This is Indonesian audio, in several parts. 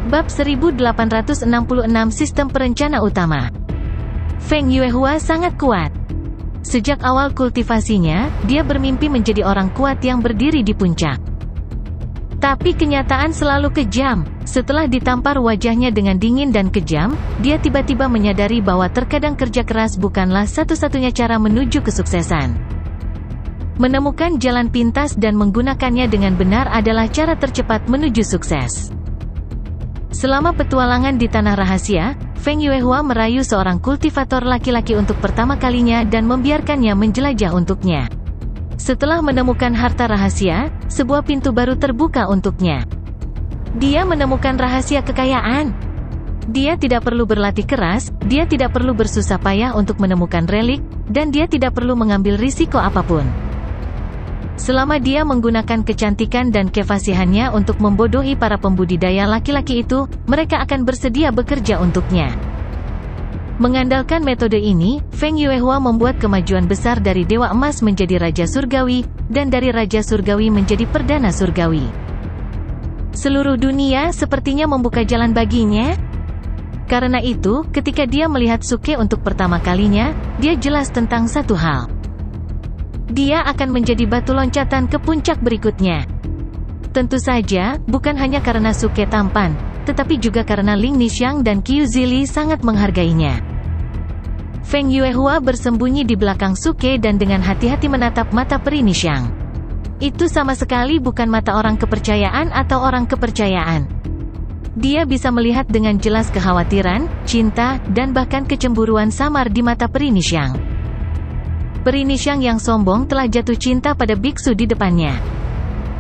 Bab 1866 Sistem Perencana Utama. Feng Yuehua sangat kuat. Sejak awal kultivasinya, dia bermimpi menjadi orang kuat yang berdiri di puncak. Tapi kenyataan selalu kejam. Setelah ditampar wajahnya dengan dingin dan kejam, dia tiba-tiba menyadari bahwa terkadang kerja keras bukanlah satu-satunya cara menuju kesuksesan. Menemukan jalan pintas dan menggunakannya dengan benar adalah cara tercepat menuju sukses. Selama petualangan di Tanah Rahasia, Feng Yuehua merayu seorang kultivator laki-laki untuk pertama kalinya dan membiarkannya menjelajah untuknya. Setelah menemukan harta rahasia, sebuah pintu baru terbuka untuknya. Dia menemukan rahasia kekayaan. Dia tidak perlu berlatih keras, dia tidak perlu bersusah payah untuk menemukan relik, dan dia tidak perlu mengambil risiko apapun. Selama dia menggunakan kecantikan dan kefasihannya untuk membodohi para pembudidaya laki-laki itu, mereka akan bersedia bekerja untuknya. Mengandalkan metode ini, Feng Yuehua membuat kemajuan besar dari Dewa Emas menjadi Raja Surgawi, dan dari Raja Surgawi menjadi Perdana Surgawi. Seluruh dunia sepertinya membuka jalan baginya. Karena itu, ketika dia melihat Suke untuk pertama kalinya, dia jelas tentang satu hal. Dia akan menjadi batu loncatan ke puncak berikutnya. Tentu saja, bukan hanya karena Suke tampan, tetapi juga karena Ling Nixiang dan Qiu Zili sangat menghargainya. Feng Yuehua bersembunyi di belakang Suke dan dengan hati-hati menatap mata peri Nixiang. Itu sama sekali bukan mata orang kepercayaan atau orang kepercayaan. Dia bisa melihat dengan jelas kekhawatiran, cinta, dan bahkan kecemburuan samar di mata peri Nixiang. Peri Nixiang yang sombong telah jatuh cinta pada biksu di depannya.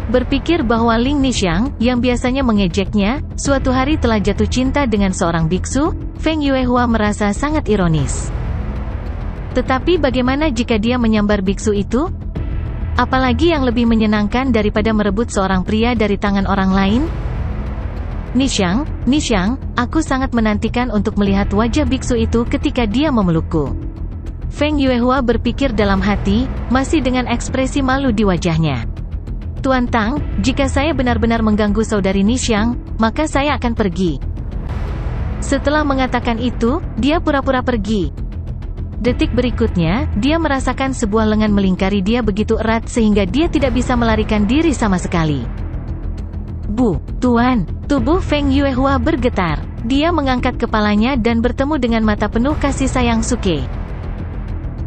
Berpikir bahwa Ling Nixiang, yang biasanya mengejeknya, suatu hari telah jatuh cinta dengan seorang biksu, Feng Yuehua merasa sangat ironis. Tetapi bagaimana jika dia menyambar biksu itu? Apalagi yang lebih menyenangkan daripada merebut seorang pria dari tangan orang lain? Nixiang, aku sangat menantikan untuk melihat wajah biksu itu ketika dia memelukku. Feng Yuehua berpikir dalam hati, masih dengan ekspresi malu di wajahnya. Tuan Tang, jika saya benar-benar mengganggu saudari Nixiang, maka saya akan pergi. Setelah mengatakan itu, dia pura-pura pergi. Detik berikutnya, dia merasakan sebuah lengan melingkari dia begitu erat sehingga dia tidak bisa melarikan diri sama sekali. Bu, Tuan, tubuh Feng Yuehua bergetar. Dia mengangkat kepalanya dan bertemu dengan mata penuh kasih sayang Suke.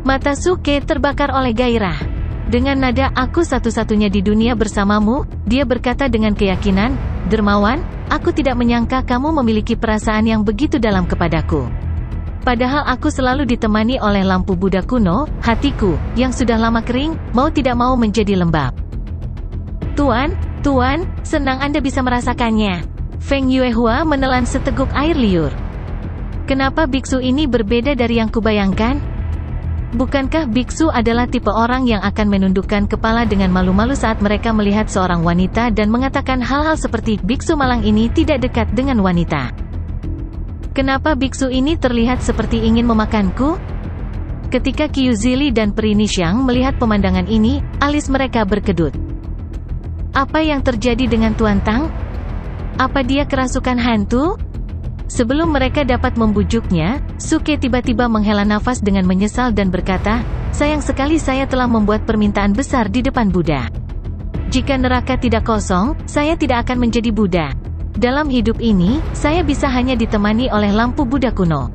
Mata Suke terbakar oleh gairah. Dengan nada aku satu-satunya di dunia bersamamu, dia berkata dengan keyakinan, dermawan, aku tidak menyangka kamu memiliki perasaan yang begitu dalam kepadaku. Padahal aku selalu ditemani oleh lampu Buddha kuno, hatiku, yang sudah lama kering, mau tidak mau menjadi lembab. Tuan, senang Anda bisa merasakannya. Feng Yuehua menelan seteguk air liur. Kenapa biksu ini berbeda dari yang kubayangkan? Bukankah biksu adalah tipe orang yang akan menundukkan kepala dengan malu-malu saat mereka melihat seorang wanita dan mengatakan hal-hal seperti biksu malang ini tidak dekat dengan wanita? Kenapa biksu ini terlihat seperti ingin memakanku? Ketika Qiu Zili dan peri Nixiang melihat pemandangan ini, alis mereka berkedut. Apa yang terjadi dengan Tuan Tang? Apa dia kerasukan hantu? Sebelum mereka dapat membujuknya, Suke tiba-tiba menghela nafas dengan menyesal dan berkata, sayang sekali saya telah membuat permintaan besar di depan Buddha. Jika neraka tidak kosong, saya tidak akan menjadi Buddha. Dalam hidup ini, saya bisa hanya ditemani oleh lampu Buddha kuno.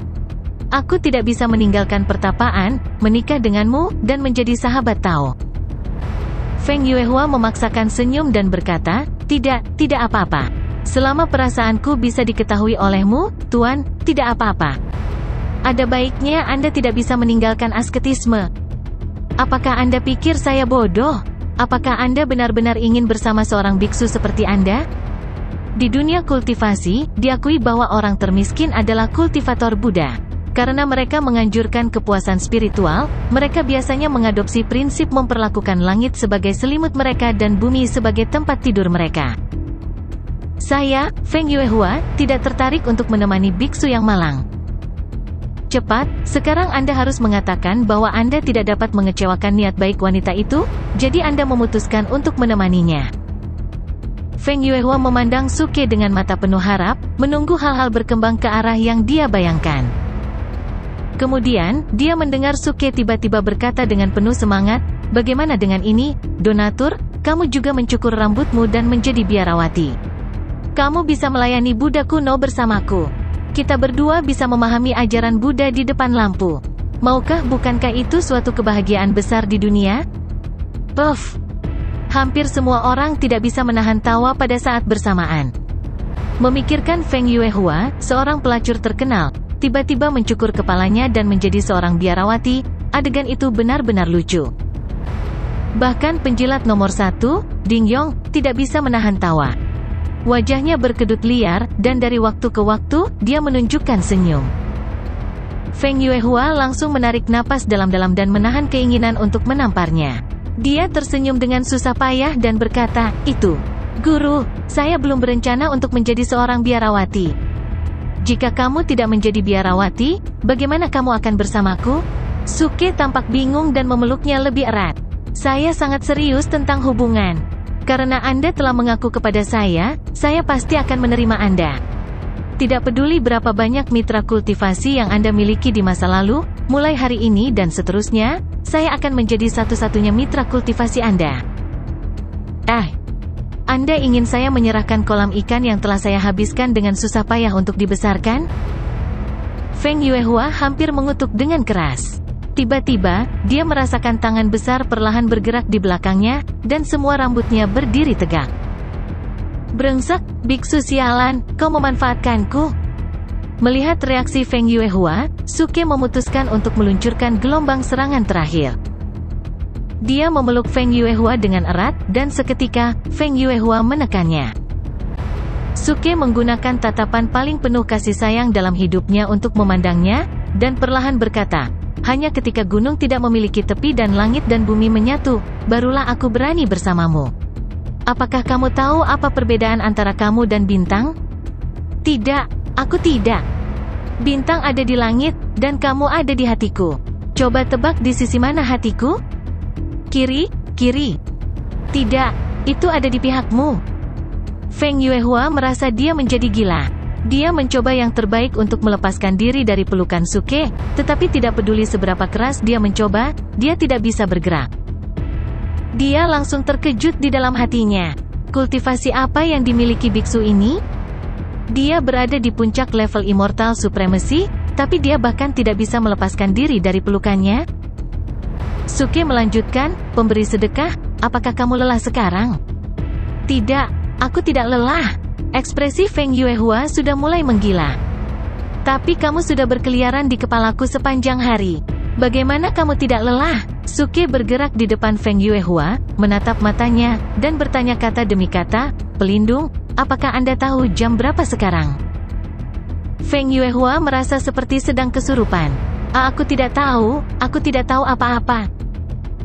Aku tidak bisa meninggalkan pertapaan, menikah denganmu, dan menjadi sahabat Tao. Feng Yuehua memaksakan senyum dan berkata, tidak apa-apa. Selama perasaanku bisa diketahui olehmu, Tuan, tidak apa-apa. Ada baiknya Anda tidak bisa meninggalkan asketisme. Apakah Anda pikir saya bodoh? Apakah Anda benar-benar ingin bersama seorang biksu seperti Anda? Di dunia kultivasi, diakui bahwa orang termiskin adalah kultivator Buddha. Karena mereka menganjurkan kepuasan spiritual, mereka biasanya mengadopsi prinsip memperlakukan langit sebagai selimut mereka dan bumi sebagai tempat tidur mereka. Saya, Feng Yuehua, tidak tertarik untuk menemani biksu yang malang. Cepat, sekarang Anda harus mengatakan bahwa Anda tidak dapat mengecewakan niat baik wanita itu, jadi Anda memutuskan untuk menemaninya. Feng Yuehua memandang Suke dengan mata penuh harap, menunggu hal-hal berkembang ke arah yang dia bayangkan. Kemudian, dia mendengar Suke tiba-tiba berkata dengan penuh semangat, "Bagaimana dengan ini, Donatur? Kamu juga mencukur rambutmu dan menjadi biarawati. Kamu bisa melayani Buddha kuno bersamaku. Kita berdua bisa memahami ajaran Buddha di depan lampu. Maukah, bukankah itu suatu kebahagiaan besar di dunia?" Puff. Hampir semua orang tidak bisa menahan tawa pada saat bersamaan. Memikirkan Feng Yuehua, seorang pelacur terkenal, tiba-tiba mencukur kepalanya dan menjadi seorang biarawati, adegan itu benar-benar lucu. Bahkan penjilat nomor 1, Ding Yong, tidak bisa menahan tawa. Wajahnya berkedut liar, dan dari waktu ke waktu, dia menunjukkan senyum. Feng Yuehua langsung menarik napas dalam-dalam dan menahan keinginan untuk menamparnya. Dia tersenyum dengan susah payah dan berkata, "Itu, Guru, saya belum berencana untuk menjadi seorang biarawati. Jika kamu tidak menjadi biarawati, bagaimana kamu akan bersamaku?" Suke tampak bingung dan memeluknya lebih erat. "Saya sangat serius tentang hubungan. Karena Anda telah mengaku kepada saya pasti akan menerima Anda. Tidak peduli berapa banyak mitra kultivasi yang Anda miliki di masa lalu, mulai hari ini dan seterusnya, saya akan menjadi satu-satunya mitra kultivasi Anda." Anda ingin saya menyerahkan kolam ikan yang telah saya habiskan dengan susah payah untuk dibesarkan? Feng Yuehua hampir mengutuk dengan keras. Tiba-tiba, dia merasakan tangan besar perlahan bergerak di belakangnya, dan semua rambutnya berdiri tegak. "Brengsek, biksu sialan, kau memanfaatkanku." Melihat reaksi Feng Yuehua, Suke memutuskan untuk meluncurkan gelombang serangan terakhir. Dia memeluk Feng Yuehua dengan erat, dan seketika, Feng Yuehua menekannya. Suke menggunakan tatapan paling penuh kasih sayang dalam hidupnya untuk memandangnya, dan perlahan berkata, "Hanya ketika gunung tidak memiliki tepi dan langit dan bumi menyatu, barulah aku berani bersamamu. Apakah kamu tahu apa perbedaan antara kamu dan bintang?" "Tidak, aku tidak. Bintang ada di langit, dan kamu ada di hatiku. Coba tebak di sisi mana hatiku?" "Kiri, kiri." "Tidak, itu ada di pihakmu." Feng Yuehua merasa dia menjadi gila. Dia mencoba yang terbaik untuk melepaskan diri dari pelukan Suke, tetapi tidak peduli seberapa keras dia mencoba, dia tidak bisa bergerak. Dia langsung terkejut di dalam hatinya. Kultivasi apa yang dimiliki biksu ini? Dia berada di puncak level Immortal Supremacy, tapi dia bahkan tidak bisa melepaskan diri dari pelukannya. Suke melanjutkan, "Pemberi sedekah, apakah kamu lelah sekarang?" "Tidak, aku tidak lelah." Ekspresi Feng Yuehua sudah mulai menggila. "Tapi kamu sudah berkeliaran di kepalaku sepanjang hari. Bagaimana kamu tidak lelah?" Suke bergerak di depan Feng Yuehua, menatap matanya, dan bertanya kata demi kata, "Pelindung, apakah Anda tahu jam berapa sekarang?" Feng Yuehua merasa seperti sedang kesurupan. Aku tidak tahu apa-apa."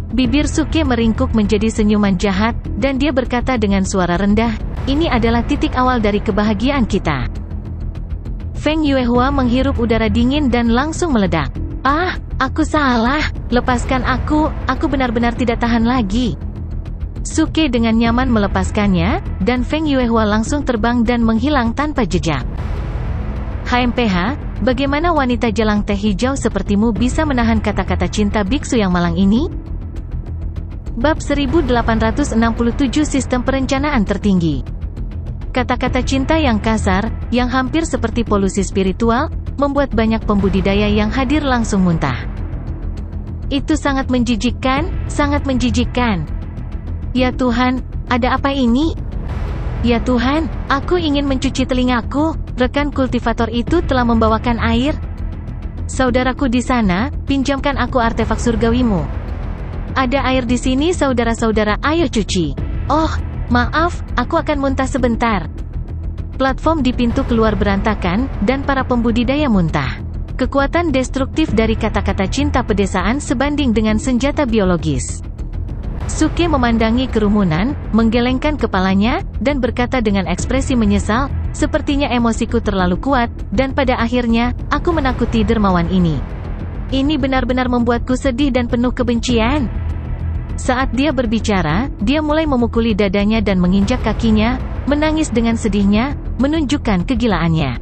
Bibir Suke meringkuk menjadi senyuman jahat, dan dia berkata dengan suara rendah, "Ini adalah titik awal dari kebahagiaan kita." Feng Yuehua menghirup udara dingin dan langsung meledak. Aku salah, lepaskan aku benar-benar tidak tahan lagi." Suke dengan nyaman melepaskannya, dan Feng Yuehua langsung terbang dan menghilang tanpa jejak. HMPH, bagaimana wanita jalang teh hijau sepertimu bisa menahan kata-kata cinta biksu yang malang ini? Bab 1867 Sistem Perencanaan Tertinggi. Kata-kata cinta yang kasar, yang hampir seperti polusi spiritual, membuat banyak pembudidaya yang hadir langsung muntah. Itu sangat menjijikkan, sangat menjijikkan. Ya Tuhan, ada apa ini? Ya Tuhan, aku ingin mencuci telingaku. Rekan kultivator itu telah membawakan air. Saudaraku di sana, pinjamkan aku artefak surgawimu. Ada air di sini saudara-saudara, ayo cuci. Oh, maaf, aku akan muntah sebentar. Platform di pintu keluar berantakan, dan para pembudidaya muntah. Kekuatan destruktif dari kata-kata cinta pedesaan sebanding dengan senjata biologis. Suke memandangi kerumunan, menggelengkan kepalanya, dan berkata dengan ekspresi menyesal, "Sepertinya emosiku terlalu kuat, dan pada akhirnya, aku menakuti dermawan ini. Ini benar-benar membuatku sedih dan penuh kebencian." Saat dia berbicara, dia mulai memukuli dadanya dan menginjak kakinya, menangis dengan sedihnya, menunjukkan kegilaannya.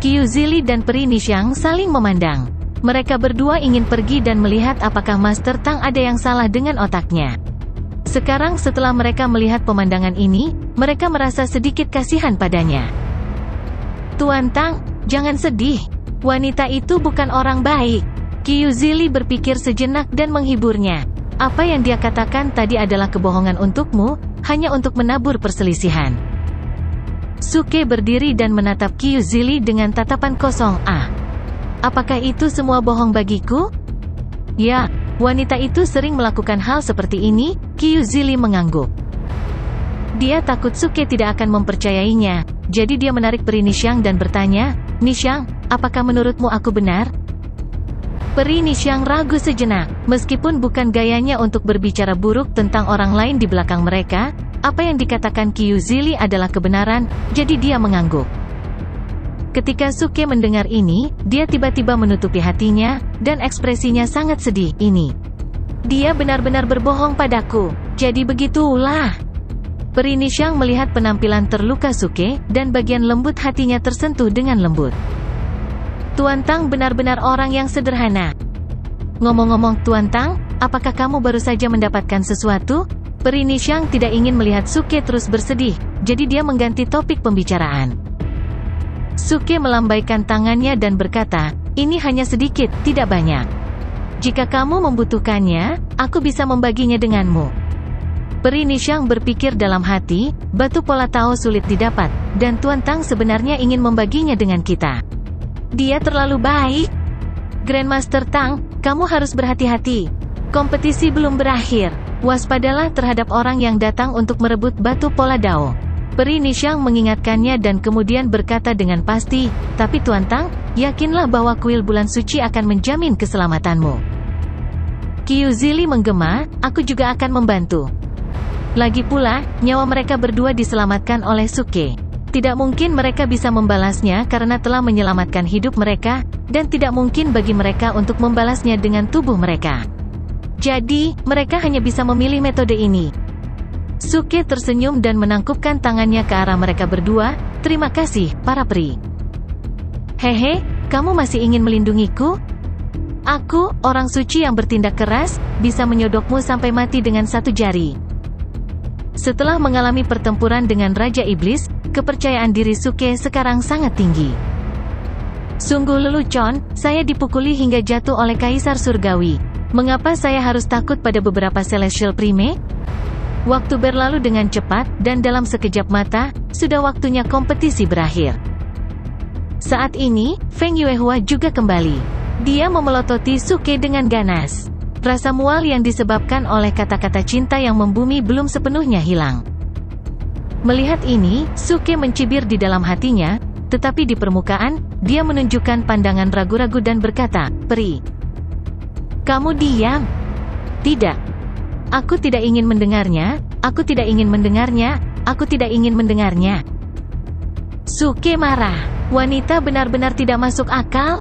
Kyuzili dan Peri Nishang saling memandang. Mereka berdua ingin pergi dan melihat apakah Master Tang ada yang salah dengan otaknya. Sekarang setelah mereka melihat pemandangan ini, mereka merasa sedikit kasihan padanya. Tuan Tang, jangan sedih. Wanita itu bukan orang baik. Kyuzili berpikir sejenak dan menghiburnya. Apa yang dia katakan tadi adalah kebohongan untukmu, hanya untuk menabur perselisihan. Suke berdiri dan menatap Kyuzili dengan tatapan kosong. Apakah itu semua bohong bagiku? Ya, wanita itu sering melakukan hal seperti ini. Kyuzili mengangguk. Dia takut Suke tidak akan mempercayainya, jadi dia menarik Peri Nishang dan bertanya, Nishang, apakah menurutmu aku benar? Peri Nishang ragu sejenak, meskipun bukan gayanya untuk berbicara buruk tentang orang lain di belakang mereka, apa yang dikatakan Kyuzili adalah kebenaran, jadi dia mengangguk. Ketika Suke mendengar ini, dia tiba-tiba menutupi hatinya, dan ekspresinya sangat sedih. Dia benar-benar berbohong padaku, jadi begitulah. Peri Nishang melihat penampilan terluka Suke, dan bagian lembut hatinya tersentuh dengan lembut. Tuan Tang benar-benar orang yang sederhana. Ngomong-ngomong Tuan Tang, apakah kamu baru saja mendapatkan sesuatu? Peri Nishang tidak ingin melihat Suke terus bersedih, jadi dia mengganti topik pembicaraan. Suke melambaikan tangannya dan berkata, ini hanya sedikit, tidak banyak. Jika kamu membutuhkannya, aku bisa membaginya denganmu. Peri Nishang berpikir dalam hati, batu pola Tao sulit didapat, dan Tuan Tang sebenarnya ingin membaginya dengan kita. Dia terlalu baik. Grandmaster Tang, kamu harus berhati-hati. Kompetisi belum berakhir. Waspadalah terhadap orang yang datang untuk merebut batu pola Dao. Peri Nishang mengingatkannya dan kemudian berkata dengan pasti, tapi Tuan Tang, yakinlah bahwa kuil bulan suci akan menjamin keselamatanmu. Kyuzili menggema, aku juga akan membantu. Lagi pula, nyawa mereka berdua diselamatkan oleh Suke. Tidak mungkin mereka bisa membalasnya karena telah menyelamatkan hidup mereka, dan tidak mungkin bagi mereka untuk membalasnya dengan tubuh mereka. Jadi, mereka hanya bisa memilih metode ini. Suke tersenyum dan menangkupkan tangannya ke arah mereka berdua. Terima kasih, para peri. Hehe, kamu masih ingin melindungiku? Aku, orang suci yang bertindak keras, bisa menyodokmu sampai mati dengan satu jari. Setelah mengalami pertempuran dengan Raja Iblis, kepercayaan diri Suke sekarang sangat tinggi. Sungguh lelucon, saya dipukuli hingga jatuh oleh Kaisar Surgawi. Mengapa saya harus takut pada beberapa Celestial Prime? Waktu berlalu dengan cepat, dan dalam sekejap mata, sudah waktunya kompetisi berakhir. Saat ini, Feng Yuehua juga kembali. Dia memelototi Suke dengan ganas. Rasa mual yang disebabkan oleh kata-kata cinta yang membumi belum sepenuhnya hilang. Melihat ini, Suke mencibir di dalam hatinya, tetapi di permukaan, dia menunjukkan pandangan ragu-ragu dan berkata, Peri. Kamu diam. Tidak. Aku tidak ingin mendengarnya, aku tidak ingin mendengarnya, aku tidak ingin mendengarnya. Suke marah. Wanita benar-benar tidak masuk akal.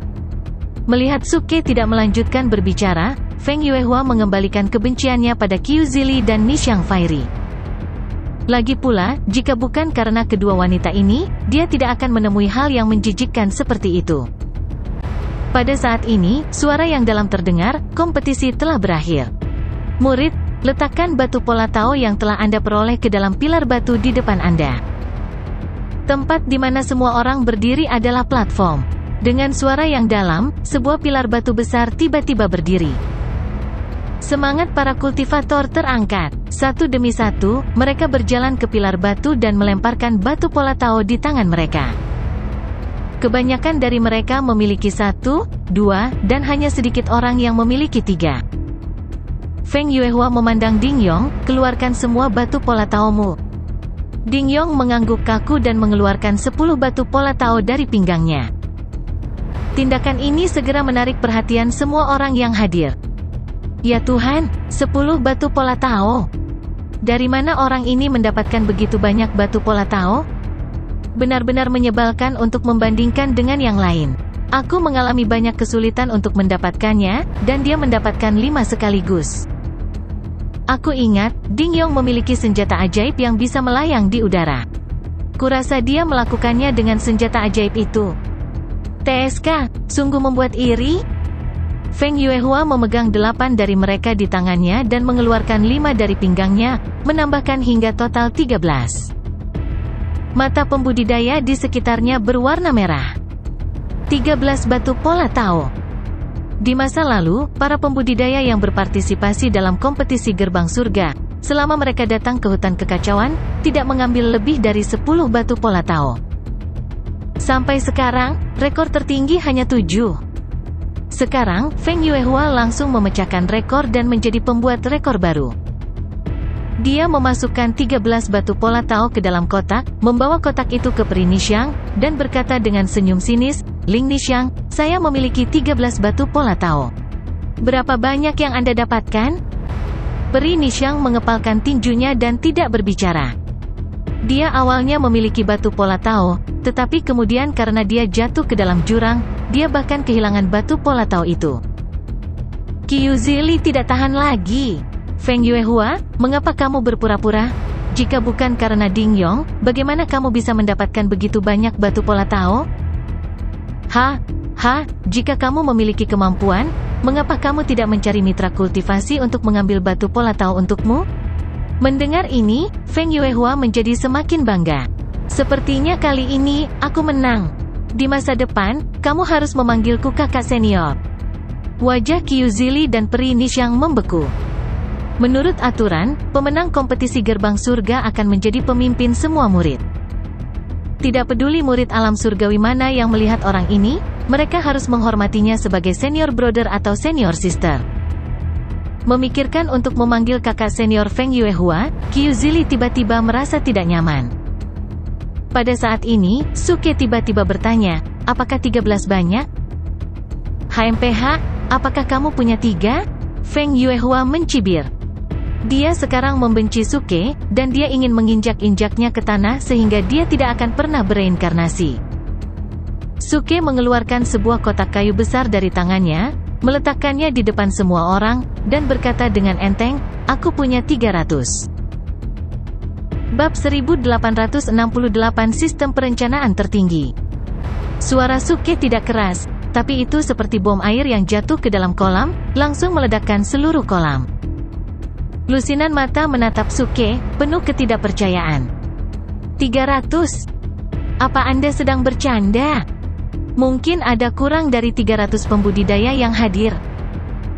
Melihat Suke tidak melanjutkan berbicara, Feng Yuehua mengembalikan kebenciannya pada Kyuzili dan Nishang Fairy. Lagi pula, jika bukan karena kedua wanita ini, dia tidak akan menemui hal yang menjijikkan seperti itu. Pada saat ini, suara yang dalam terdengar, kompetisi telah berakhir. Murid, letakkan batu pola Tao yang telah Anda peroleh ke dalam pilar batu di depan Anda. Tempat di mana semua orang berdiri adalah platform. Dengan suara yang dalam, sebuah pilar batu besar tiba-tiba berdiri. Semangat para kultivator terangkat. Satu demi satu, mereka berjalan ke pilar batu dan melemparkan batu pola Tao di tangan mereka. Kebanyakan dari mereka memiliki 1, 2, dan hanya sedikit orang yang memiliki 3. Feng Yuehua memandang Ding Yong, keluarkan semua batu pola Taomu. Ding Yong mengangguk kaku dan mengeluarkan 10 batu pola Tao dari pinggangnya. Tindakan ini segera menarik perhatian semua orang yang hadir. Ya Tuhan, 10 batu pola Tao. Dari mana orang ini mendapatkan begitu banyak batu pola Tao? Benar-benar menyebalkan untuk membandingkan dengan yang lain. Aku mengalami banyak kesulitan untuk mendapatkannya, dan dia mendapatkan 5 sekaligus. Aku ingat, Ding Yong memiliki senjata ajaib yang bisa melayang di udara. Kurasa dia melakukannya dengan senjata ajaib itu. TSK, sungguh membuat iri? Feng Yuehua memegang 8 dari mereka di tangannya dan mengeluarkan 5 dari pinggangnya, menambahkan hingga total 13. Mata pembudidaya di sekitarnya berwarna merah. 13 batu pola Tao. Di masa lalu, para pembudidaya yang berpartisipasi dalam kompetisi gerbang surga, selama mereka datang ke hutan kekacauan, tidak mengambil lebih dari 10 batu pola Tao. Sampai sekarang, rekor tertinggi hanya 7. Sekarang, Feng Yuehua langsung memecahkan rekor dan menjadi pembuat rekor baru. Dia memasukkan 13 batu pola Tao ke dalam kotak, membawa kotak itu ke Peri Nishang, dan berkata dengan senyum sinis, "Ling Nishang, saya memiliki 13 batu pola Tao. Berapa banyak yang Anda dapatkan?" Peri Nishang mengepalkan tinjunya dan tidak berbicara. Dia awalnya memiliki batu pola Tao, tetapi kemudian karena dia jatuh ke dalam jurang, dia bahkan kehilangan batu pola Tao itu. Qiu Zili tidak tahan lagi. Feng Yuehua, mengapa kamu berpura-pura? Jika bukan karena Ding Yong, bagaimana kamu bisa mendapatkan begitu banyak batu pola Tao? Jika kamu memiliki kemampuan, mengapa kamu tidak mencari mitra kultivasi untuk mengambil batu pola Tao untukmu? Mendengar ini, Feng Yuehua menjadi semakin bangga. Sepertinya kali ini, aku menang. Di masa depan, kamu harus memanggilku kakak senior. Wajah Qiu Zili dan Peri Nishang membeku. Menurut aturan, pemenang kompetisi gerbang surga akan menjadi pemimpin semua murid. Tidak peduli murid alam surgawi mana yang melihat orang ini, mereka harus menghormatinya sebagai senior brother atau senior sister. Memikirkan untuk memanggil kakak senior Feng Yuehua, Qiu Zili tiba-tiba merasa tidak nyaman. Pada saat ini, Suke tiba-tiba bertanya, apakah 13 banyak? HMPH, apakah kamu punya 3? Feng Yuehua mencibir. Dia sekarang membenci Suke, dan dia ingin menginjak-injaknya ke tanah sehingga dia tidak akan pernah bereinkarnasi. Suke mengeluarkan sebuah kotak kayu besar dari tangannya, meletakkannya di depan semua orang, dan berkata dengan enteng, aku punya 300. Bab 1868 Sistem Perencanaan Tertinggi. Suara Suke tidak keras, tapi itu seperti bom air yang jatuh ke dalam kolam, langsung meledakkan seluruh kolam. Lusinan mata menatap Suke, penuh ketidakpercayaan. 300? Apa Anda sedang bercanda? Mungkin ada kurang dari 300 pembudidaya yang hadir.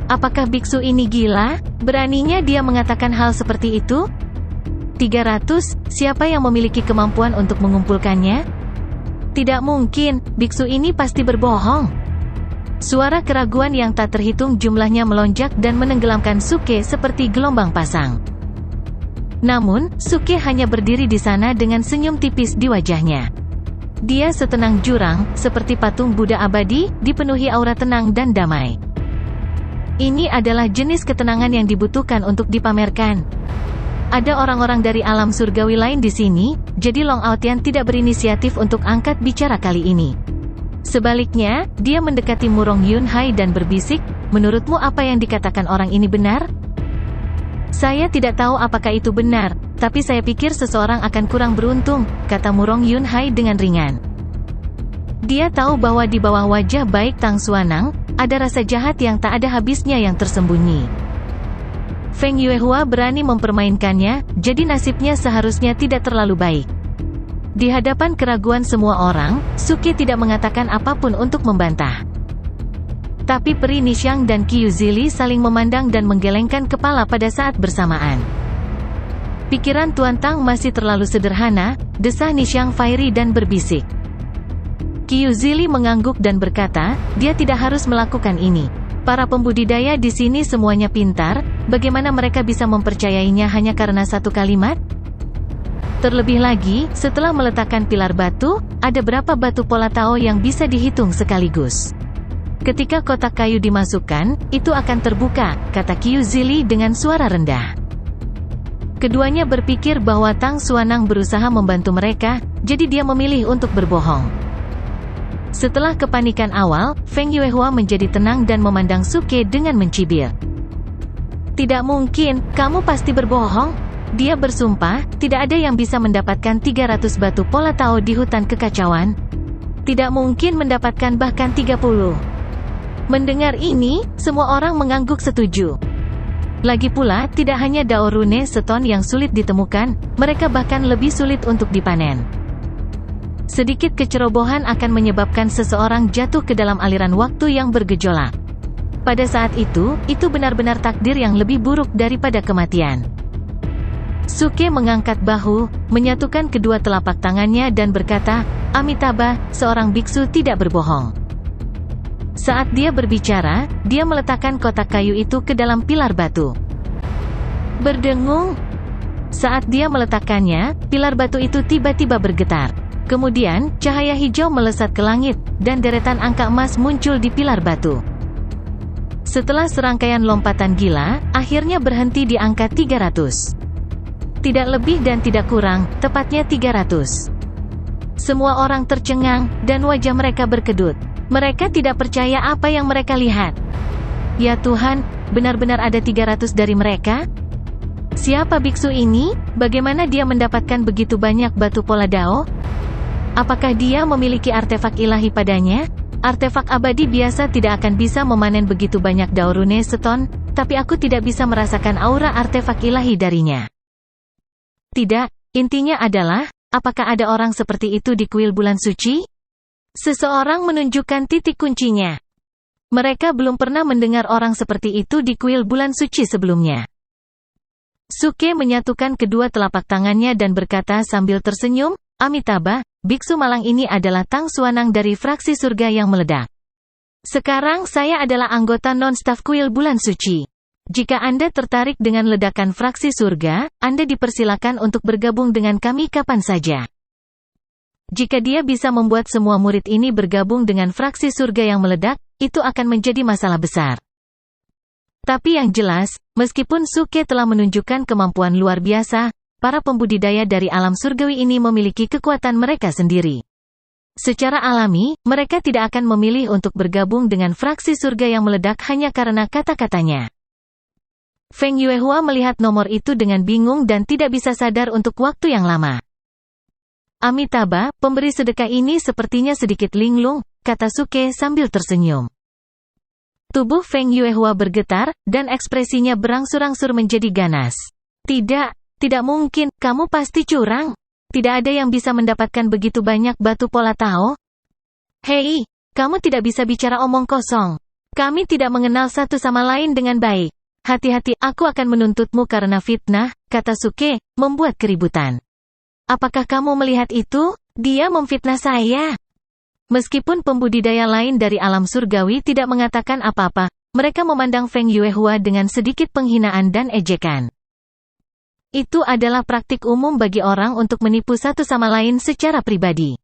Apakah biksu ini gila? Beraninya dia mengatakan hal seperti itu? 300? Siapa yang memiliki kemampuan untuk mengumpulkannya? Tidak mungkin, biksu ini pasti berbohong. Suara keraguan yang tak terhitung jumlahnya melonjak dan menenggelamkan Suke seperti gelombang pasang. Namun, Suke hanya berdiri di sana dengan senyum tipis di wajahnya. Dia setenang jurang, seperti patung Buddha abadi, dipenuhi aura tenang dan damai. Ini adalah jenis ketenangan yang dibutuhkan untuk dipamerkan. Ada orang-orang dari alam surgawi lain di sini, jadi Long Aotian tidak berinisiatif untuk angkat bicara kali ini. Sebaliknya, dia mendekati Murong Yunhai dan berbisik, menurutmu apa yang dikatakan orang ini benar? Saya tidak tahu apakah itu benar, tapi saya pikir seseorang akan kurang beruntung, kata Murong Yunhai dengan ringan. Dia tahu bahwa di bawah wajah baik Tang Xuanang, ada rasa jahat yang tak ada habisnya yang tersembunyi. Feng Yuehua berani mempermainkannya, jadi nasibnya seharusnya tidak terlalu baik. Di hadapan keraguan semua orang, Suke tidak mengatakan apapun untuk membantah. Tapi Peri Nishang dan Qiu Zili saling memandang dan menggelengkan kepala pada saat bersamaan. Pikiran Tuan Tang masih terlalu sederhana, desah Nishang Fairy dan berbisik. Qiu Zili mengangguk dan berkata, dia tidak harus melakukan ini. Para pembudidaya di sini semuanya pintar, bagaimana mereka bisa mempercayainya hanya karena satu kalimat? Terlebih lagi, setelah meletakkan pilar batu, ada berapa batu pola Tao yang bisa dihitung sekaligus. Ketika kotak kayu dimasukkan, itu akan terbuka, kata Qiu Zili dengan suara rendah. Keduanya berpikir bahwa Tang Xuanang berusaha membantu mereka, jadi dia memilih untuk berbohong. Setelah kepanikan awal, Feng Yuehua menjadi tenang dan memandang Suke dengan mencibir. Tidak mungkin, kamu pasti berbohong. Dia bersumpah, tidak ada yang bisa mendapatkan 300 batu pola Tao di hutan kekacauan. Tidak mungkin mendapatkan bahkan 30. Mendengar ini, semua orang mengangguk setuju. Lagi pula, tidak hanya Dao Rune Stone yang sulit ditemukan, mereka bahkan lebih sulit untuk dipanen. Sedikit kecerobohan akan menyebabkan seseorang jatuh ke dalam aliran waktu yang bergejolak. Pada saat itu benar-benar takdir yang lebih buruk daripada kematian. Suke mengangkat bahu, menyatukan kedua telapak tangannya dan berkata, Amitabha, seorang biksu tidak berbohong. Saat dia berbicara, dia meletakkan kotak kayu itu ke dalam pilar batu. Berdengung. Saat dia meletakkannya, pilar batu itu tiba-tiba bergetar. Kemudian, cahaya hijau melesat ke langit, dan deretan angka emas muncul di pilar batu. Setelah serangkaian lompatan gila, akhirnya berhenti di angka 300. Tidak lebih dan tidak kurang, tepatnya 300. Semua orang tercengang, dan wajah mereka berkedut. Mereka tidak percaya apa yang mereka lihat. Ya Tuhan, benar-benar ada 300 dari mereka? Siapa biksu ini? Bagaimana dia mendapatkan begitu banyak batu pola Dao? Apakah dia memiliki artefak ilahi padanya? Artefak abadi biasa tidak akan bisa memanen begitu banyak Dao Rune Stone, tapi aku tidak bisa merasakan aura artefak ilahi darinya. Tidak, intinya adalah, apakah ada orang seperti itu di kuil bulan suci? Seseorang menunjukkan titik kuncinya. Mereka belum pernah mendengar orang seperti itu di kuil bulan suci sebelumnya. Suke menyatukan kedua telapak tangannya dan berkata sambil tersenyum, Amitabha, biksu malang ini adalah Tang Xuanang dari fraksi surga yang meledak. Sekarang saya adalah anggota non-staf kuil bulan suci. Jika Anda tertarik dengan ledakan fraksi surga, Anda dipersilakan untuk bergabung dengan kami kapan saja. Jika dia bisa membuat semua murid ini bergabung dengan fraksi surga yang meledak, itu akan menjadi masalah besar. Tapi yang jelas, meskipun Suke telah menunjukkan kemampuan luar biasa, para pembudidaya dari alam surgawi ini memiliki kekuatan mereka sendiri. Secara alami, mereka tidak akan memilih untuk bergabung dengan fraksi surga yang meledak hanya karena kata-katanya. Feng Yuehua melihat nomor itu dengan bingung dan tidak bisa sadar untuk waktu yang lama. Amitabha, pemberi sedekah ini sepertinya sedikit linglung, kata Suke sambil tersenyum. Tubuh Feng Yuehua bergetar, dan ekspresinya berangsur-angsur menjadi ganas. Tidak mungkin, kamu pasti curang. Tidak ada yang bisa mendapatkan begitu banyak batu pola Tao. Hei, kamu tidak bisa bicara omong kosong. Kami tidak mengenal satu sama lain dengan baik. Hati-hati, aku akan menuntutmu karena fitnah, kata Suke, membuat keributan. Apakah kamu melihat itu? Dia memfitnah saya. Meskipun pembudidaya lain dari alam surgawi tidak mengatakan apa-apa, mereka memandang Feng Yuehua dengan sedikit penghinaan dan ejekan. Itu adalah praktik umum bagi orang untuk menipu satu sama lain secara pribadi.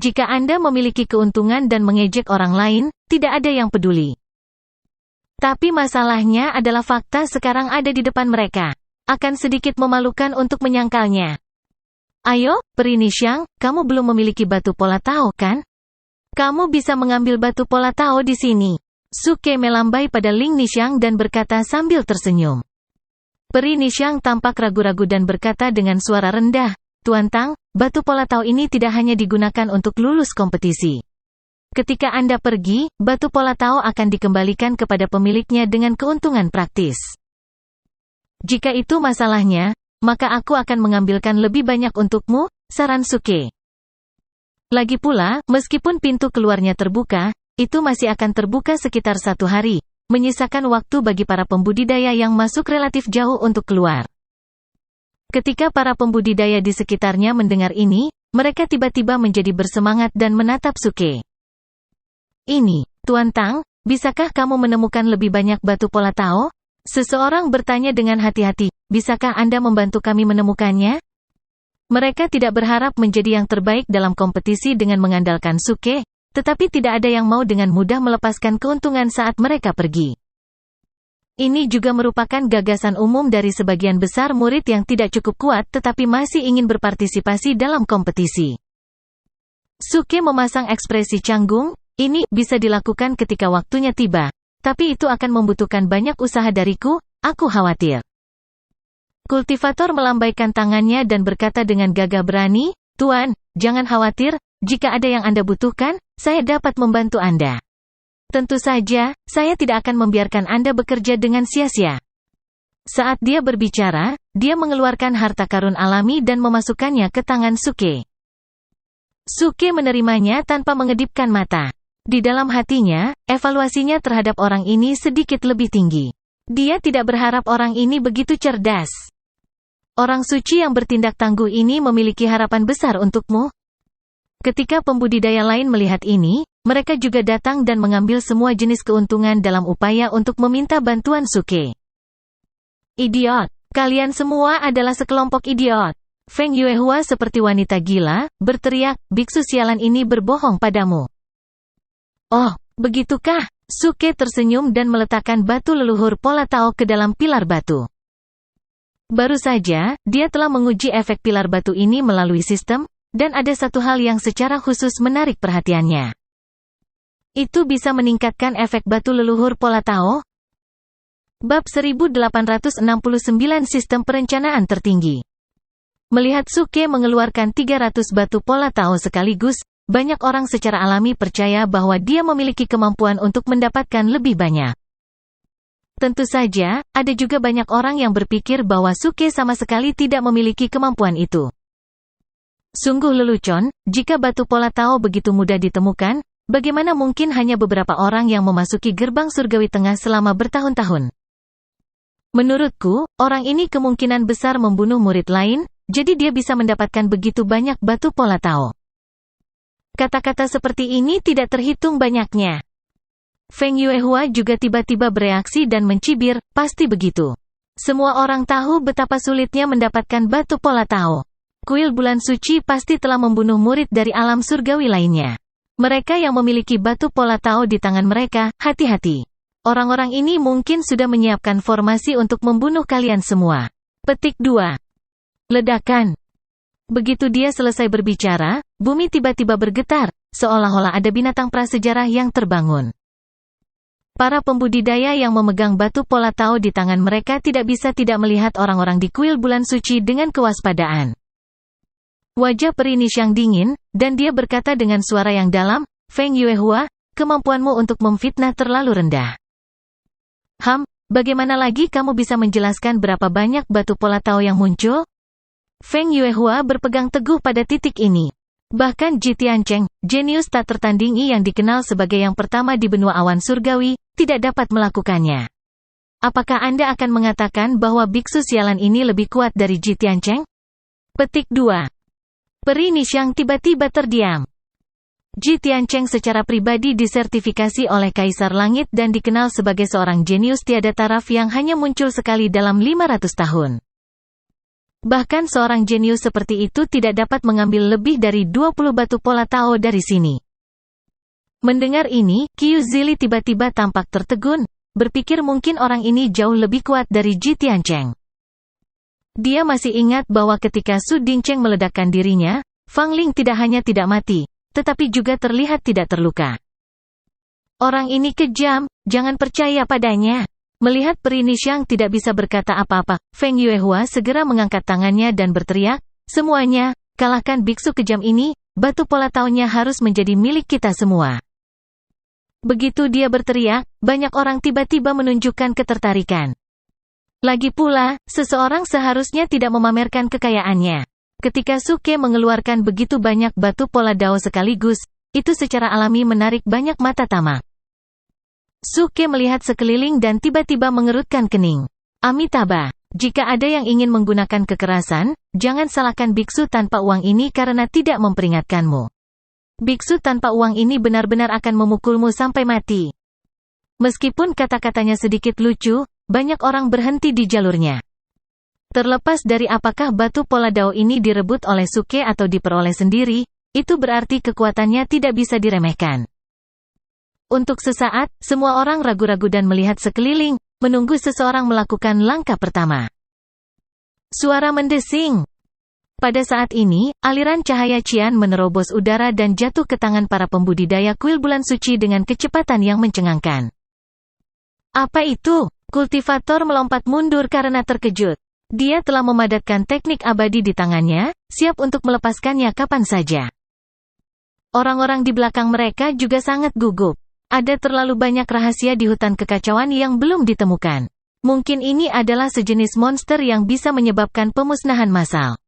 Jika Anda memiliki keuntungan dan mengejek orang lain, tidak ada yang peduli. Tapi masalahnya adalah fakta sekarang ada di depan mereka. Akan sedikit memalukan untuk menyangkalnya. Ayo, Peri Nishang, kamu belum memiliki batu pola Tao kan? Kamu bisa mengambil batu pola Tao di sini. Suke melambai pada Ling Nishang dan berkata sambil tersenyum. Peri Nishang tampak ragu-ragu dan berkata dengan suara rendah, Tuan Tang, batu pola Tao ini tidak hanya digunakan untuk lulus kompetisi. Ketika Anda pergi, batu pola Tao akan dikembalikan kepada pemiliknya dengan keuntungan praktis. Jika itu masalahnya, maka aku akan mengambilkan lebih banyak untukmu, saran Suke. Lagi pula, meskipun pintu keluarnya terbuka, itu masih akan terbuka sekitar 1 hari. Menyisakan waktu bagi para pembudidaya yang masuk relatif jauh untuk keluar. Ketika para pembudidaya di sekitarnya mendengar ini, mereka tiba-tiba menjadi bersemangat dan menatap Suke. Ini, Tuan Tang, bisakah kamu menemukan lebih banyak batu pola Tao? Seseorang bertanya dengan hati-hati, bisakah Anda membantu kami menemukannya? Mereka tidak berharap menjadi yang terbaik dalam kompetisi dengan mengandalkan Suke, tetapi tidak ada yang mau dengan mudah melepaskan keuntungan saat mereka pergi. Ini juga merupakan gagasan umum dari sebagian besar murid yang tidak cukup kuat tetapi masih ingin berpartisipasi dalam kompetisi. Suke memasang ekspresi canggung, ini bisa dilakukan ketika waktunya tiba. Tapi itu akan membutuhkan banyak usaha dariku, aku khawatir. Kultivator melambaikan tangannya dan berkata dengan gagah berani, Tuan, jangan khawatir, jika ada yang Anda butuhkan, saya dapat membantu Anda. Tentu saja, saya tidak akan membiarkan Anda bekerja dengan sia-sia. Saat dia berbicara, dia mengeluarkan harta karun alami dan memasukkannya ke tangan Suke. Suke menerimanya tanpa mengedipkan mata. Di dalam hatinya, evaluasinya terhadap orang ini sedikit lebih tinggi. Dia tidak berharap orang ini begitu cerdas. Orang suci yang bertindak tangguh ini memiliki harapan besar untukmu. Ketika pembudidaya lain melihat ini, mereka juga datang dan mengambil semua jenis keuntungan dalam upaya untuk meminta bantuan Suke. Idiot! Kalian semua adalah sekelompok idiot. Feng Yuehua seperti wanita gila, berteriak, biksu sialan ini berbohong padamu. Oh, begitukah? Suke tersenyum dan meletakkan batu leluhur Pola Tao ke dalam pilar batu. Baru saja, dia telah menguji efek pilar batu ini melalui sistem, dan ada satu hal yang secara khusus menarik perhatiannya. Itu bisa meningkatkan efek batu leluhur Pola Tao. Bab 1869 Sistem Perencanaan Tertinggi. Melihat Suke mengeluarkan 300 batu Pola Tao sekaligus, banyak orang secara alami percaya bahwa dia memiliki kemampuan untuk mendapatkan lebih banyak. Tentu saja, ada juga banyak orang yang berpikir bahwa Suke sama sekali tidak memiliki kemampuan itu. Sungguh lelucon, jika batu Pola Tao begitu mudah ditemukan, bagaimana mungkin hanya beberapa orang yang memasuki gerbang surgawi tengah selama bertahun-tahun? Menurutku, orang ini kemungkinan besar membunuh murid lain, jadi dia bisa mendapatkan begitu banyak batu Pola Tao. Kata-kata seperti ini tidak terhitung banyaknya. Feng Yuehua juga tiba-tiba bereaksi dan mencibir, pasti begitu. Semua orang tahu betapa sulitnya mendapatkan batu Pola Tao. Kuil bulan suci pasti telah membunuh murid dari alam surgawi lainnya. Mereka yang memiliki batu Pola Tao di tangan mereka, hati-hati. Orang-orang ini mungkin sudah menyiapkan formasi untuk membunuh kalian semua. Petik 2. Ledakan. Begitu dia selesai berbicara, bumi tiba-tiba bergetar, seolah-olah ada binatang prasejarah yang terbangun. Para pembudidaya yang memegang batu Pola Tao di tangan mereka tidak bisa tidak melihat orang-orang di kuil bulan suci dengan kewaspadaan. Wajah peri Nixiang dingin, dan dia berkata dengan suara yang dalam, Feng Yuehua, kemampuanmu untuk memfitnah terlalu rendah. Bagaimana lagi kamu bisa menjelaskan berapa banyak batu Pola Tao yang muncul? Feng Yuehua berpegang teguh pada titik ini. Bahkan Ji Tiancheng, jenius tak tertandingi yang dikenal sebagai yang pertama di benua awan surgawi, tidak dapat melakukannya. Apakah Anda akan mengatakan bahwa biksu sialan ini lebih kuat dari Ji Tiancheng? Petik 2. Peri Nixiang tiba-tiba terdiam. Ji Tiancheng secara pribadi disertifikasi oleh Kaisar Langit dan dikenal sebagai seorang jenius tiada taraf yang hanya muncul sekali dalam 500 tahun. Bahkan seorang jenius seperti itu tidak dapat mengambil lebih dari 20 batu Pola Tao dari sini. Mendengar ini, Qiu Zili tiba-tiba tampak tertegun, berpikir mungkin orang ini jauh lebih kuat dari Ji Tiancheng. Dia masih ingat bahwa ketika Su Dingcheng meledakkan dirinya, Fang Ling tidak hanya tidak mati, tetapi juga terlihat tidak terluka. Orang ini kejam, jangan percaya padanya. Melihat peri Nixiang tidak bisa berkata apa-apa, Feng Yuehua segera mengangkat tangannya dan berteriak, semuanya, kalahkan biksu kejam ini, batu Pola Tao-nya harus menjadi milik kita semua. Begitu dia berteriak, banyak orang tiba-tiba menunjukkan ketertarikan. Lagi pula, seseorang seharusnya tidak memamerkan kekayaannya. Ketika Suke mengeluarkan begitu banyak batu Pola Tao sekaligus, itu secara alami menarik banyak mata tamak. Suke melihat sekeliling dan tiba-tiba mengerutkan kening. Amitabha, jika ada yang ingin menggunakan kekerasan, jangan salahkan biksu tanpa uang ini karena tidak memperingatkanmu. Biksu tanpa uang ini benar-benar akan memukulmu sampai mati. Meskipun kata-katanya sedikit lucu, banyak orang berhenti di jalurnya. Terlepas dari apakah batu Pola Tao ini direbut oleh Suke atau diperoleh sendiri, itu berarti kekuatannya tidak bisa diremehkan. Untuk sesaat, semua orang ragu-ragu dan melihat sekeliling, menunggu seseorang melakukan langkah pertama. Suara mendesing. Pada saat ini, aliran cahaya Qian menerobos udara dan jatuh ke tangan para pembudidaya kuil bulan suci dengan kecepatan yang mencengangkan. Apa itu? Kultivator melompat mundur karena terkejut. Dia telah memadatkan teknik abadi di tangannya, siap untuk melepaskannya kapan saja. Orang-orang di belakang mereka juga sangat gugup. Ada terlalu banyak rahasia di hutan kekacauan yang belum ditemukan. Mungkin ini adalah sejenis monster yang bisa menyebabkan pemusnahan massal.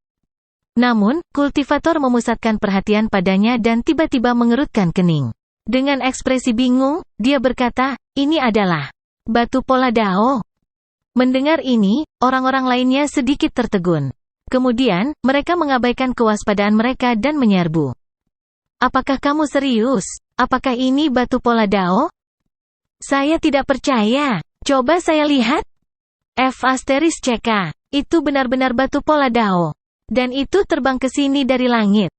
Namun, kultivator memusatkan perhatian padanya dan tiba-tiba mengerutkan kening. Dengan ekspresi bingung, dia berkata, "Ini adalah batu pola dao." Mendengar ini, orang-orang lainnya sedikit tertegun. Kemudian, mereka mengabaikan kewaspadaan mereka dan menyerbu. "Apakah kamu serius? Apakah ini batu pola dao?" "Saya tidak percaya. Coba saya lihat." *CK. Itu benar-benar batu pola dao. Dan itu terbang ke sini dari langit.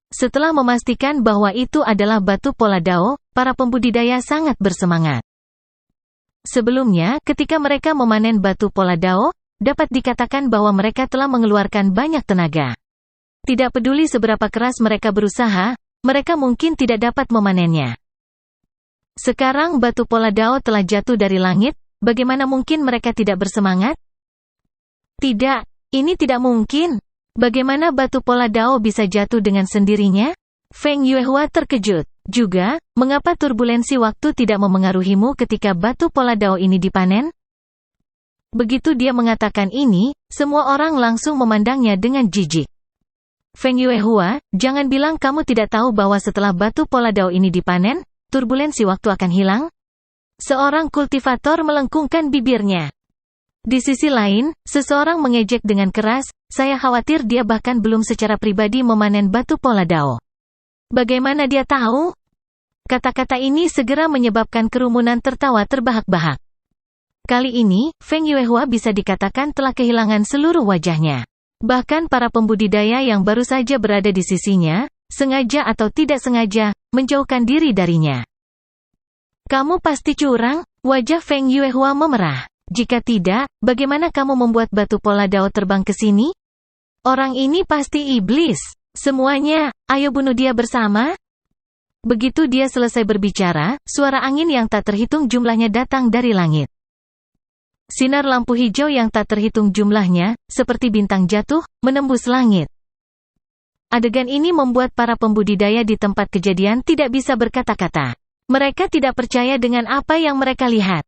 Setelah memastikan bahwa itu adalah batu pola dao, para pembudidaya sangat bersemangat. Sebelumnya, ketika mereka memanen batu pola dao, dapat dikatakan bahwa mereka telah mengeluarkan banyak tenaga. Tidak peduli seberapa keras mereka berusaha, mereka mungkin tidak dapat memanennya. Sekarang batu pola dao telah jatuh dari langit, bagaimana mungkin mereka tidak bersemangat? Tidak, ini tidak mungkin. Bagaimana batu pola dao bisa jatuh dengan sendirinya? Feng Yuehua terkejut. Juga, mengapa turbulensi waktu tidak memengaruhimu ketika batu pola dao ini dipanen? Begitu dia mengatakan ini, semua orang langsung memandangnya dengan jijik. Feng Yuehua, jangan bilang kamu tidak tahu bahwa setelah batu pola dao ini dipanen, turbulensi waktu akan hilang? Seorang kultivator melengkungkan bibirnya. Di sisi lain, seseorang mengejek dengan keras, "Saya khawatir dia bahkan belum secara pribadi memanen batu pola dao." Bagaimana dia tahu? Kata-kata ini segera menyebabkan kerumunan tertawa terbahak-bahak. Kali ini, Feng Yuehua bisa dikatakan telah kehilangan seluruh wajahnya. Bahkan para pembudidaya yang baru saja berada di sisinya, sengaja atau tidak sengaja, menjauhkan diri darinya. "Kamu pasti curang?" Wajah Feng Yuehua memerah. "Jika tidak, bagaimana kamu membuat batu pola dao terbang ke sini? Orang ini pasti iblis. Semuanya, ayo bunuh dia bersama." Begitu dia selesai berbicara, suara angin yang tak terhitung jumlahnya datang dari langit. Sinar lampu hijau yang tak terhitung jumlahnya, seperti bintang jatuh, menembus langit. Adegan ini membuat para pembudidaya di tempat kejadian tidak bisa berkata-kata. Mereka tidak percaya dengan apa yang mereka lihat.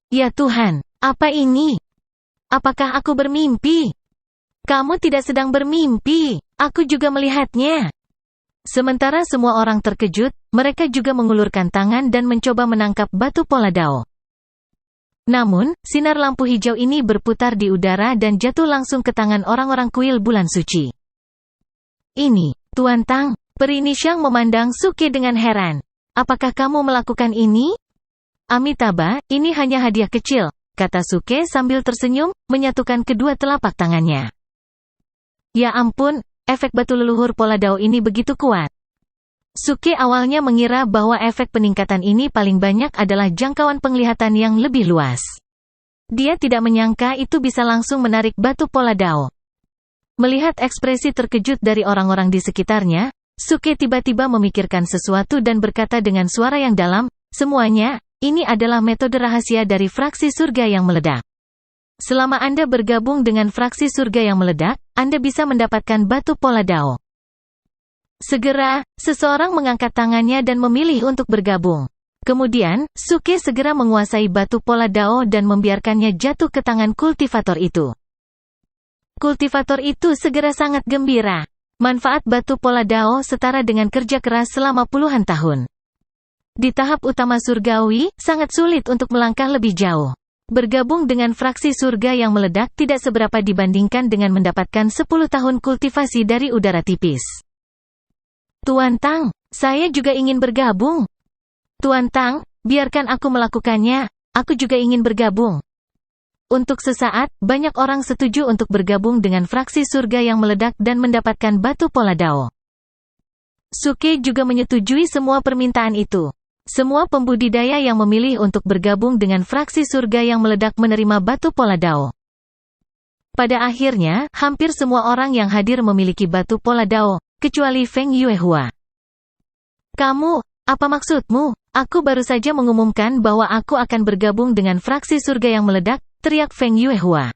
"Ya Tuhan, apa ini? Apakah aku bermimpi?" "Kamu tidak sedang bermimpi, aku juga melihatnya." Sementara semua orang terkejut, mereka juga mengulurkan tangan dan mencoba menangkap batu pola dao. Namun, sinar lampu hijau ini berputar di udara dan jatuh langsung ke tangan orang-orang kuil bulan suci. "Ini, Tuan Tang." Peri Nishang memandang Suke dengan heran. "Apakah kamu melakukan ini?" "Amitabha, ini hanya hadiah kecil," kata Suke sambil tersenyum, menyatukan kedua telapak tangannya. "Ya ampun, efek batu leluhur pola dao ini begitu kuat." Suke awalnya mengira bahwa efek peningkatan ini paling banyak adalah jangkauan penglihatan yang lebih luas. Dia tidak menyangka itu bisa langsung menarik batu pola dao. Melihat ekspresi terkejut dari orang-orang di sekitarnya, Suke tiba-tiba memikirkan sesuatu dan berkata dengan suara yang dalam, "Semuanya, ini adalah metode rahasia dari fraksi surga yang meledak. Selama Anda bergabung dengan fraksi surga yang meledak, Anda bisa mendapatkan batu pola dao." Segera, seseorang mengangkat tangannya dan memilih untuk bergabung. Kemudian, Suke segera menguasai batu pola dao dan membiarkannya jatuh ke tangan kultivator itu. Kultivator itu segera sangat gembira. Manfaat batu pola dao setara dengan kerja keras selama puluhan tahun. Di tahap utama surgawi, sangat sulit untuk melangkah lebih jauh. Bergabung dengan fraksi surga yang meledak tidak seberapa dibandingkan dengan mendapatkan 10 tahun kultivasi dari udara tipis. "Tuan Tang, saya juga ingin bergabung." "Tuan Tang, biarkan aku melakukannya, aku juga ingin bergabung." Untuk sesaat, banyak orang setuju untuk bergabung dengan fraksi surga yang meledak dan mendapatkan batu pola dao. Suke juga menyetujui semua permintaan itu. Semua pembudidaya yang memilih untuk bergabung dengan fraksi surga yang meledak menerima batu pola dao. Pada akhirnya, hampir semua orang yang hadir memiliki batu pola dao, kecuali Feng Yuehua. "Kamu, apa maksudmu?" Aku baru saja mengumumkan bahwa aku akan bergabung dengan fraksi surga yang meledak, teriak Feng Yuehua.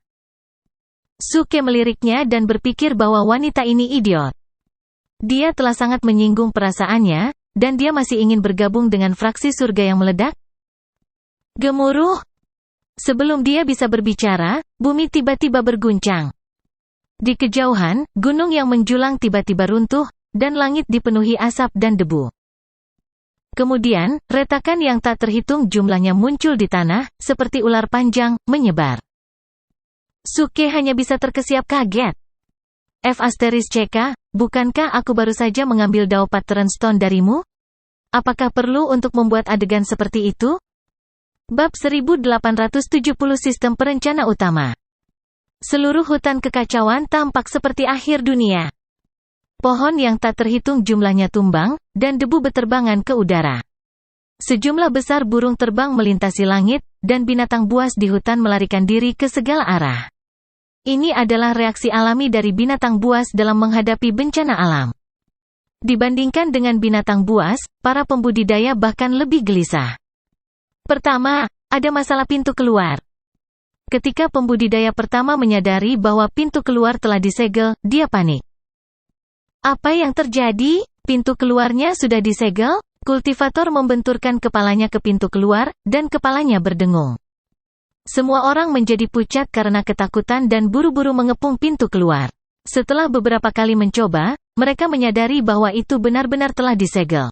Suke meliriknya dan berpikir bahwa wanita ini idiot. Dia telah sangat menyinggung perasaannya, dan dia masih ingin bergabung dengan fraksi surga yang meledak? Gemuruh. Sebelum dia bisa berbicara, bumi tiba-tiba berguncang. Di kejauhan, gunung yang menjulang tiba-tiba runtuh, dan langit dipenuhi asap dan debu. Kemudian, retakan yang tak terhitung jumlahnya muncul di tanah, seperti ular panjang, menyebar. Suke hanya bisa terkesiap kaget. F*CK, bukankah aku baru saja mengambil Dao Pattern Stone darimu? Apakah perlu untuk membuat adegan seperti itu? Bab 1870 Sistem Perencana Utama. Seluruh hutan kekacauan tampak seperti akhir dunia. Pohon yang tak terhitung jumlahnya tumbang, dan debu beterbangan ke udara. Sejumlah besar burung terbang melintasi langit, dan binatang buas di hutan melarikan diri ke segala arah. Ini adalah reaksi alami dari binatang buas dalam menghadapi bencana alam. Dibandingkan dengan binatang buas, para pembudidaya bahkan lebih gelisah. Pertama, ada masalah pintu keluar. Ketika pembudidaya pertama menyadari bahwa pintu keluar telah disegel, dia panik. Apa yang terjadi? Pintu keluarnya sudah disegel? Kultivator membenturkan kepalanya ke pintu keluar, dan kepalanya berdengung. Semua orang menjadi pucat karena ketakutan dan buru-buru mengepung pintu keluar. Setelah beberapa kali mencoba, mereka menyadari bahwa itu benar-benar telah disegel.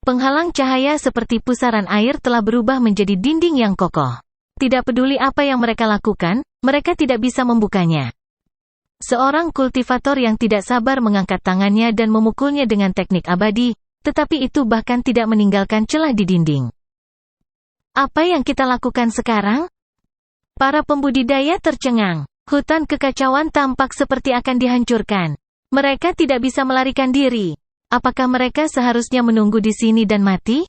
Penghalang cahaya seperti pusaran air telah berubah menjadi dinding yang kokoh. Tidak peduli apa yang mereka lakukan, mereka tidak bisa membukanya. Seorang kultivator yang tidak sabar mengangkat tangannya dan memukulnya dengan teknik abadi, tetapi itu bahkan tidak meninggalkan celah di dinding. Apa yang kita lakukan sekarang? Para pembudidaya tercengang. Hutan kekacauan tampak seperti akan dihancurkan. Mereka tidak bisa melarikan diri. Apakah mereka seharusnya menunggu di sini dan mati?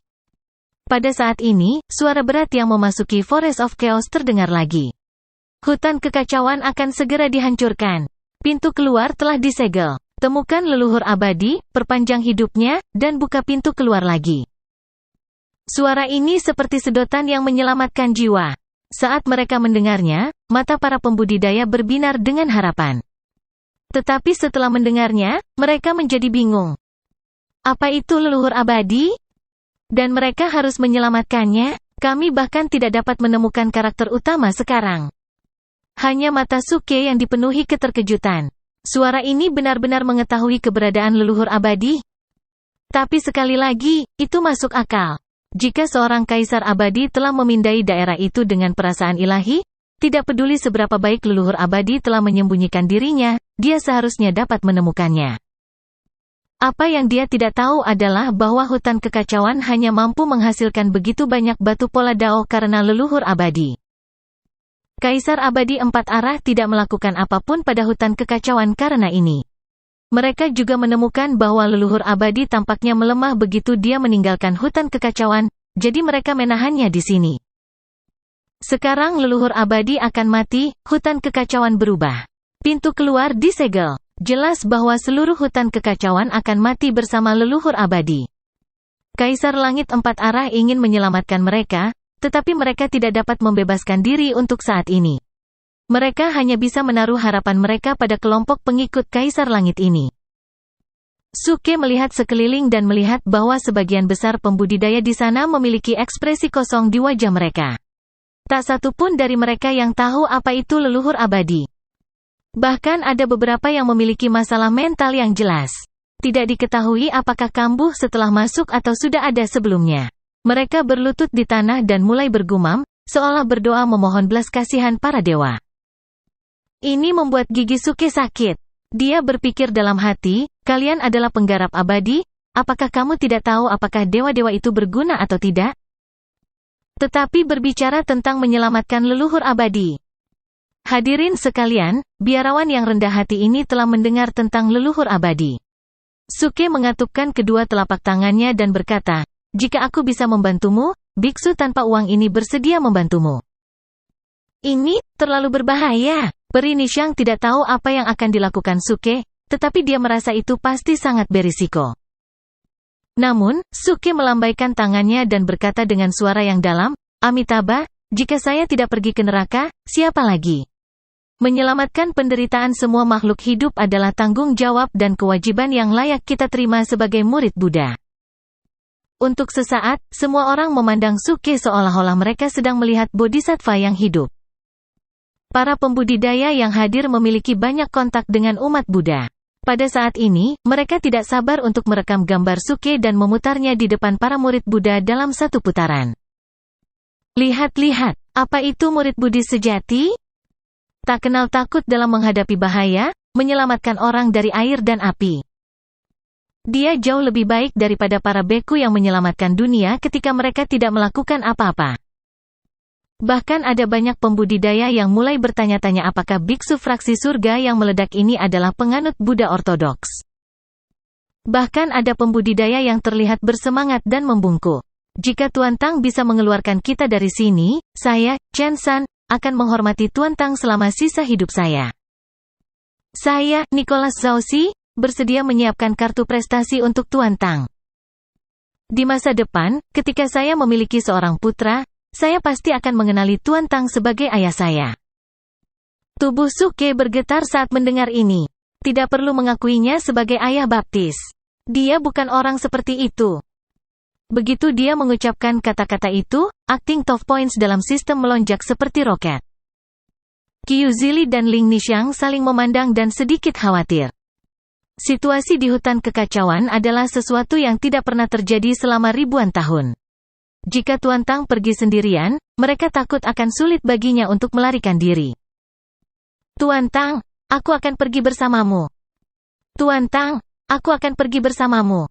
Pada saat ini, suara berat yang memasuki Forest of Chaos terdengar lagi. Hutan kekacauan akan segera dihancurkan. Pintu keluar telah disegel. Temukan leluhur abadi, perpanjang hidupnya, dan buka pintu keluar lagi. Suara ini seperti sedotan yang menyelamatkan jiwa. Saat mereka mendengarnya, mata para pembudidaya berbinar dengan harapan. Tetapi setelah mendengarnya, mereka menjadi bingung. Apa itu leluhur abadi? Dan mereka harus menyelamatkannya? Kami bahkan tidak dapat menemukan karakter utama sekarang. Hanya mata Suke yang dipenuhi keterkejutan. Suara ini benar-benar mengetahui keberadaan leluhur abadi? Tapi sekali lagi, itu masuk akal. Jika seorang kaisar abadi telah memindai daerah itu dengan perasaan ilahi, tidak peduli seberapa baik leluhur abadi telah menyembunyikan dirinya, dia seharusnya dapat menemukannya. Apa yang dia tidak tahu adalah bahwa hutan kekacauan hanya mampu menghasilkan begitu banyak batu pola Dao karena leluhur abadi. Kaisar abadi 4 arah tidak melakukan apapun pada hutan kekacauan karena ini. Mereka juga menemukan bahwa leluhur abadi tampaknya melemah begitu dia meninggalkan hutan kekacauan, jadi mereka menahannya di sini. Sekarang leluhur abadi akan mati, hutan kekacauan berubah. Pintu keluar disegel. Jelas bahwa seluruh hutan kekacauan akan mati bersama leluhur abadi. Kaisar Langit 4 arah ingin menyelamatkan mereka, tetapi mereka tidak dapat membebaskan diri untuk saat ini. Mereka hanya bisa menaruh harapan mereka pada kelompok pengikut Kaisar Langit ini. Suke melihat sekeliling dan melihat bahwa sebagian besar pembudidaya di sana memiliki ekspresi kosong di wajah mereka. Tak satu pun dari mereka yang tahu apa itu leluhur abadi. Bahkan ada beberapa yang memiliki masalah mental yang jelas. Tidak diketahui apakah kambuh setelah masuk atau sudah ada sebelumnya. Mereka berlutut di tanah dan mulai bergumam, seolah berdoa memohon belas kasihan para dewa. Ini membuat gigi Suke sakit. Dia berpikir dalam hati, kalian adalah penggarap abadi, apakah kamu tidak tahu apakah dewa-dewa itu berguna atau tidak? Tetapi berbicara tentang menyelamatkan leluhur abadi. Hadirin sekalian, biarawan yang rendah hati ini telah mendengar tentang leluhur abadi. Suke mengatupkan kedua telapak tangannya dan berkata, jika aku bisa membantumu, biksu tanpa uang ini bersedia membantumu. Ini terlalu berbahaya. Peri Nishang tidak tahu apa yang akan dilakukan Suke, tetapi dia merasa itu pasti sangat berisiko. Namun, Suke melambaikan tangannya dan berkata dengan suara yang dalam, Amitabha, jika saya tidak pergi ke neraka, siapa lagi? Menyelamatkan penderitaan semua makhluk hidup adalah tanggung jawab dan kewajiban yang layak kita terima sebagai murid Buddha. Untuk sesaat, semua orang memandang Suke seolah-olah mereka sedang melihat bodhisattva yang hidup. Para pembudidaya yang hadir memiliki banyak kontak dengan umat Buddha. Pada saat ini, mereka tidak sabar untuk merekam gambar Suke dan memutarnya di depan para murid Buddha dalam satu putaran. Lihat-lihat, apa itu murid Buddhis sejati? Tak kenal takut dalam menghadapi bahaya, menyelamatkan orang dari air dan api. Dia jauh lebih baik daripada para beku yang menyelamatkan dunia ketika mereka tidak melakukan apa-apa. Bahkan ada banyak pembudidaya yang mulai bertanya-tanya apakah biksu fraksi surga yang meledak ini adalah penganut Buddha ortodoks. Bahkan ada pembudidaya yang terlihat bersemangat dan membungkuk. Jika Tuan Tang bisa mengeluarkan kita dari sini, saya, Chen San, akan menghormati Tuan Tang selama sisa hidup saya. Saya, Nicholas Zhao-Si, bersedia menyiapkan kartu prestasi untuk Tuan Tang. Di masa depan, ketika saya memiliki seorang putra, saya pasti akan mengenali Tuan Tang sebagai ayah saya. Tubuh Suke bergetar saat mendengar ini. Tidak perlu mengakuinya sebagai ayah baptis. Dia bukan orang seperti itu. Begitu dia mengucapkan kata-kata itu, acting top points dalam sistem melonjak seperti roket. Qiu Zili dan Ling Nixiang saling memandang dan sedikit khawatir. Situasi di hutan kekacauan adalah sesuatu yang tidak pernah terjadi selama ribuan tahun. Jika Tuan Tang pergi sendirian, mereka takut akan sulit baginya untuk melarikan diri. Tuan Tang, aku akan pergi bersamamu. Tuan Tang, aku akan pergi bersamamu.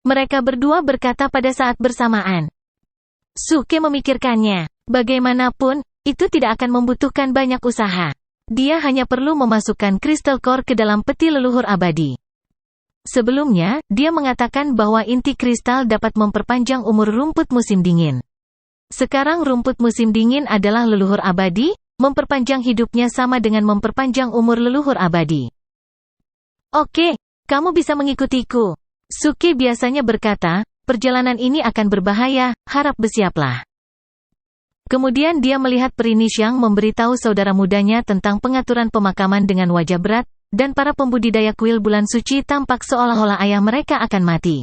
Mereka berdua berkata pada saat bersamaan. Suke memikirkannya. Bagaimanapun, itu tidak akan membutuhkan banyak usaha. Dia hanya perlu memasukkan crystal core ke dalam peti leluhur abadi. Sebelumnya, dia mengatakan bahwa inti kristal dapat memperpanjang umur rumput musim dingin. Sekarang rumput musim dingin adalah leluhur abadi, memperpanjang hidupnya sama dengan memperpanjang umur leluhur abadi. Oke, kamu bisa mengikutiku. Suke biasanya berkata, perjalanan ini akan berbahaya, harap bersiaplah. Kemudian dia melihat Peri Nixiang memberitahu saudara mudanya tentang pengaturan pemakaman dengan wajah berat, dan para pembudidaya kuil bulan suci tampak seolah-olah ayah mereka akan mati.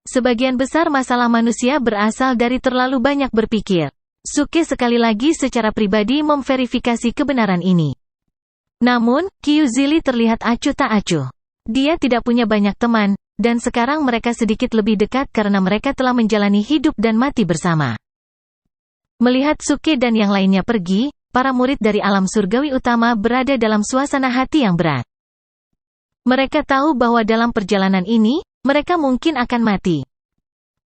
Sebagian besar masalah manusia berasal dari terlalu banyak berpikir. Suke sekali lagi secara pribadi memverifikasi kebenaran ini. Namun, Qiu Zili terlihat acuh tak acuh. Dia tidak punya banyak teman, dan sekarang mereka sedikit lebih dekat karena mereka telah menjalani hidup dan mati bersama. Melihat Suke dan yang lainnya pergi, para murid dari alam surgawi utama berada dalam suasana hati yang berat. Mereka tahu bahwa dalam perjalanan ini, mereka mungkin akan mati.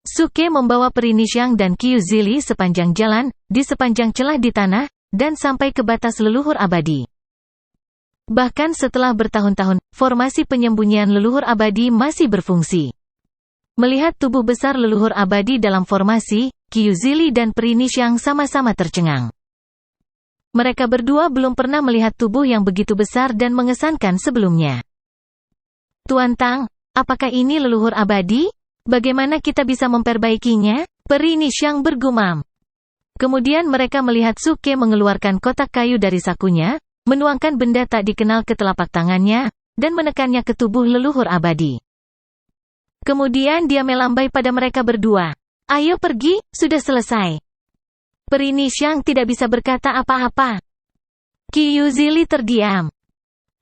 Suke membawa Peri Nixiang dan Qiu Zili sepanjang jalan, di sepanjang celah di tanah, dan sampai ke batas leluhur abadi. Bahkan setelah bertahun-tahun, formasi penyembunyian leluhur abadi masih berfungsi. Melihat tubuh besar leluhur abadi dalam formasi, Qiu Zili dan Peri Nixiang sama-sama tercengang. Mereka berdua belum pernah melihat tubuh yang begitu besar dan mengesankan sebelumnya. Tuan Tang, apakah ini leluhur abadi? Bagaimana kita bisa memperbaikinya? Peri Nixiang bergumam. Kemudian mereka melihat Suke mengeluarkan kotak kayu dari sakunya, menuangkan benda tak dikenal ke telapak tangannya, dan menekannya ke tubuh leluhur abadi. Kemudian dia melambai pada mereka berdua. Ayo pergi, sudah selesai. Peri Nixiang tidak bisa berkata apa-apa. Qiu Zili terdiam.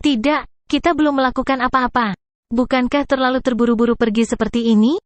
Tidak, kita belum melakukan apa-apa. Bukankah terlalu terburu-buru pergi seperti ini?